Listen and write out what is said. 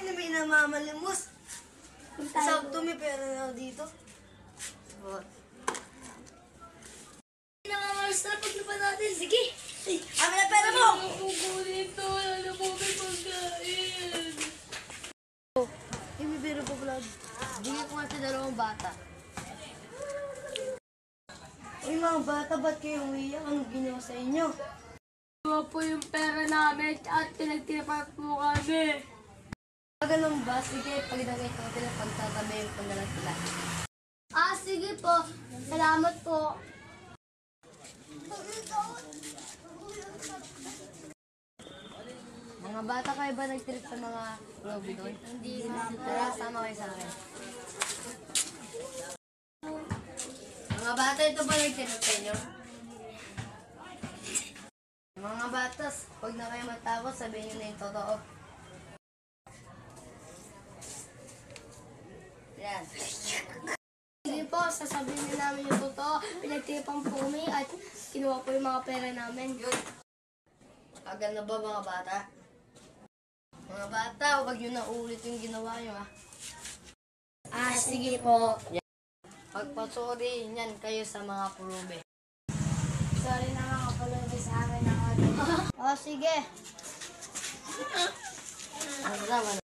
hindi may namamalimos. Sakto may pera na ako dito. What? Nakakalas na paglaban natin. Sige. Amin na pera mo! Kukunin to. Wala po may pagkain. May pera po, vlog. Bigyan ko nga sa dalawang bata. Uy, mga bata, ba't kayo umiyak? Anong ginawa sa inyo? Iba po yung pera namin at pinagtiripan po kami. Ganun ba? Sige, pagdagay ko sila, pagtatabayin ko na lang sila. Sige po. Salamat po. Mga bata kayo ba nag-trip sa mga lobby doon? Hindi na. Tara, sama kayo sa akin. Mga bata, ito ba nag-trip sa inyo? Mga batas, huwag na kayo matakot, sabihin nyo na yung totoo. Yan. Sige po, sasabihin na namin yung totoo. Pinagtiripan po kami at kinuha po yung mga pera namin. Yun. Agad na ba mga bata? Mga bata, huwag nyo na ulit yung ginawa nyo ah. Sige po. Pagpasuri niyan kayo sa mga purube. Sorry na nga kapalod sa amin ng Sige. Ang sama na.